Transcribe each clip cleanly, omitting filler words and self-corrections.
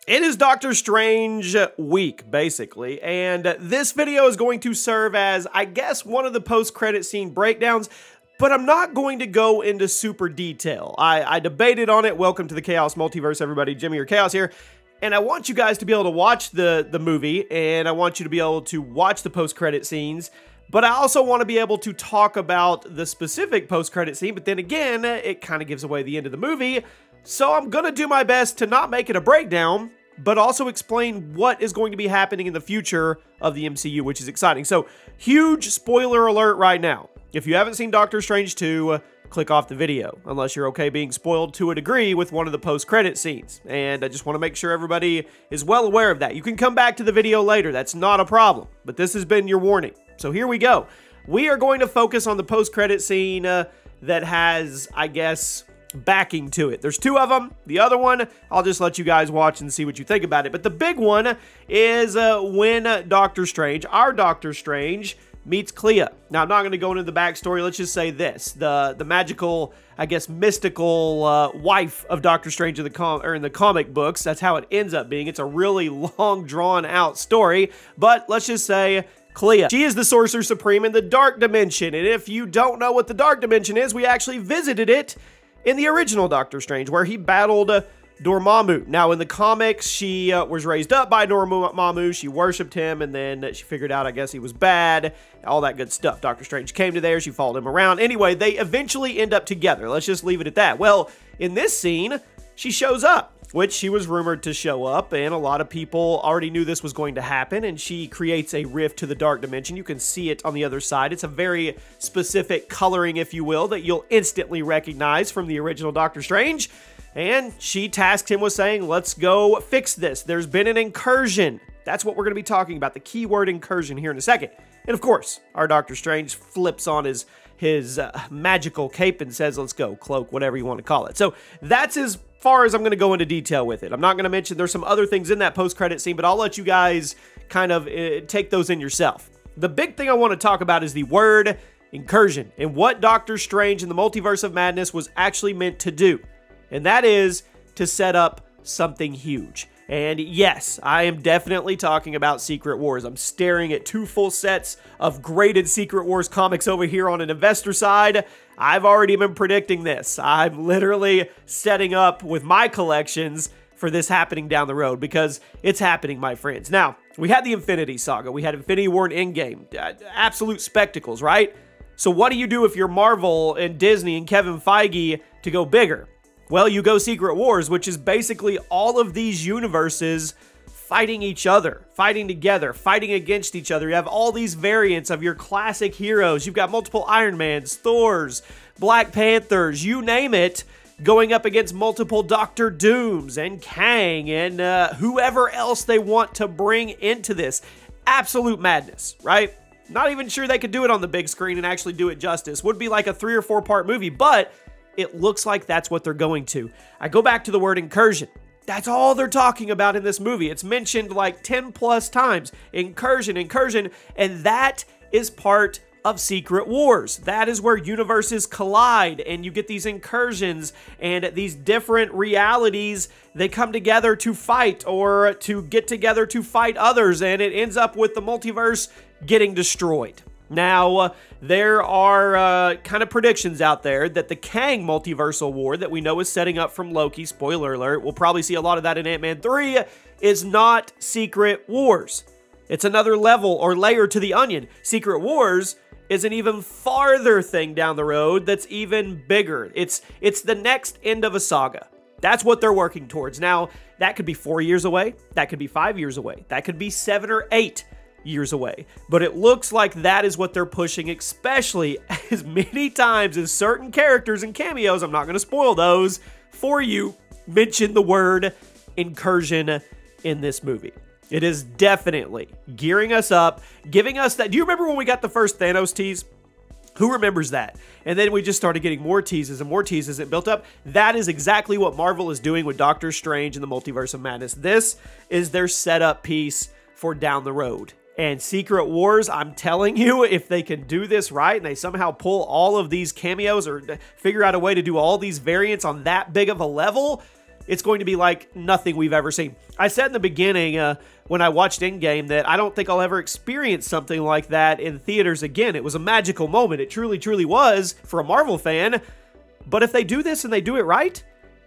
It is Doctor Strange week, basically, and this video is going to serve as, I guess, one of the post-credit scene breakdowns, but I'm not going to go into super detail. I debated on it. Welcome to the Chaos Multiverse, everybody. Jimmy or Chaos here. And I want you guys to be able to watch the movie, and I want you to be able to watch the post-credit scenes, but I also want to be able to talk about the specific post-credit scene, but then again, it kind of gives away the end of the movie, so I'm going to do my best to not make it a breakdown, but also explain what is going to be happening in the future of the MCU, which is exciting. So, huge spoiler alert right now. If you haven't seen Doctor Strange 2, click off the video, unless you're okay being spoiled to a degree with one of the post-credit scenes. And I just want to make sure everybody is well aware of that. You can come back to the video later, that's not a problem, but this has been your warning. So here we go. We are going to focus on the post-credit scene that has, I guess, backing to it. There's two of them. The other one, I'll just let you guys watch and see what you think about it. But the big one is when Doctor Strange, our Doctor Strange, meets Clea. Now, I'm not going to go into the backstory. Let's just say this. The magical, I guess, mystical wife of Doctor Strange in the comic books. That's how it ends up being. It's a really long, drawn-out story. But let's just say Clea. She is the Sorcerer Supreme in the Dark Dimension. And if you don't know what the Dark Dimension is, we actually visited it in the original Doctor Strange, where he battled Dormammu. Now, in the comics, she was raised up by Dormammu. She worshipped him, and then she figured out, I guess, he was bad. All that good stuff. Doctor Strange came to there. She followed him around. Anyway, they eventually end up together. Let's just leave it at that. Well, in this scene, she shows up, which she was rumored to show up, and a lot of people already knew this was going to happen, and she creates a rift to the Dark Dimension. You can see it on the other side. It's a very specific coloring, if you will, that you'll instantly recognize from the original Doctor Strange, and she tasked him with saying, let's go fix this. There's been an incursion. That's what we're going to be talking about, the keyword incursion here in a second. And of course, our Doctor Strange flips on his magical cape and says, let's go, cloak, whatever you want to call it. So that's as far as I'm going to go into detail with it. I'm not going to mention there's some other things in that post-credit scene, but I'll let you guys kind of take those in yourself. The big thing I want to talk about is the word incursion and what Doctor Strange in the Multiverse of Madness was actually meant to do. And that is to set up something huge. And yes, I am definitely talking about Secret Wars. I'm staring at two full sets of graded Secret Wars comics over here on an investor side. I've already been predicting this. I'm literally setting up with my collections for this happening down the road because it's happening, my friends. Now, we had the Infinity Saga. We had Infinity War and Endgame. Absolute spectacles, right? So what do you do if you're Marvel and Disney and Kevin Feige to go bigger? Well, you go Secret Wars, which is basically all of these universes fighting each other, fighting together, fighting against each other. You have all these variants of your classic heroes. You've got multiple Iron Mans, Thors, Black Panthers, you name it, going up against multiple Doctor Dooms and Kang and whoever else they want to bring into this. Absolute madness, right? Not even sure they could do it on the big screen and actually do it justice. Would be like a 3 or 4 part movie, but it looks like that's what they're going to. I go back to the word incursion. That's all they're talking about in this movie. It's mentioned like 10 plus times. Incursion, incursion, and that is part of Secret Wars. That is where universes collide and you get these incursions and these different realities. They come together to fight or to get together to fight others, and it ends up with the multiverse getting destroyed. Now, there are kind of predictions out there that the Kang multiversal war that we know is setting up from Loki, spoiler alert, we'll probably see a lot of that in Ant-Man 3, is not Secret Wars. It's another level or layer to the onion. Secret Wars is an even farther thing down the road that's even bigger. It's the next end of a saga. That's what they're working towards. Now, that could be 4 years away. That could be 5 years away. That could be 7 or 8 years away. But it looks like that is what they're pushing, especially as many times as certain characters and cameos, I'm not going to spoil those for you, mention the word incursion in this movie. It is definitely gearing us up, giving us that. Do you remember when we got the first Thanos tease? Who remembers that? And then we just started getting more teases and more teases. It built up. That is exactly what Marvel is doing with Doctor Strange and the Multiverse of Madness. This is their setup piece for down the road. And Secret Wars, I'm telling you, if they can do this right and they somehow pull all of these cameos or figure out a way to do all these variants on that big of a level, it's going to be like nothing we've ever seen. I said in the beginning when I watched Endgame that I don't think I'll ever experience something like that in theaters again. It was a magical moment. It truly, truly was for a Marvel fan. But if they do this and they do it right,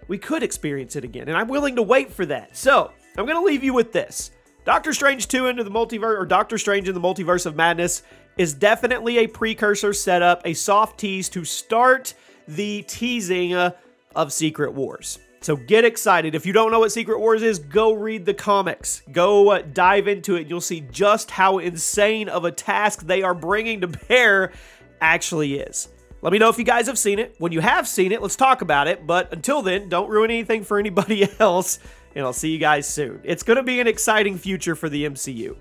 we could experience it again. And I'm willing to wait for that. So I'm going to leave you with this. Doctor Strange 2 into the multiverse, or Doctor Strange in the Multiverse of Madness, is definitely a precursor setup, a soft tease to start the teasing of Secret Wars. So get excited. If you don't know what Secret Wars is, go read the comics. Go dive into it. You'll see just how insane of a task they are bringing to bear actually is. Let me know if you guys have seen it. When you have seen it, let's talk about it. But until then, don't ruin anything for anybody else. And I'll see you guys soon. It's going to be an exciting future for the MCU.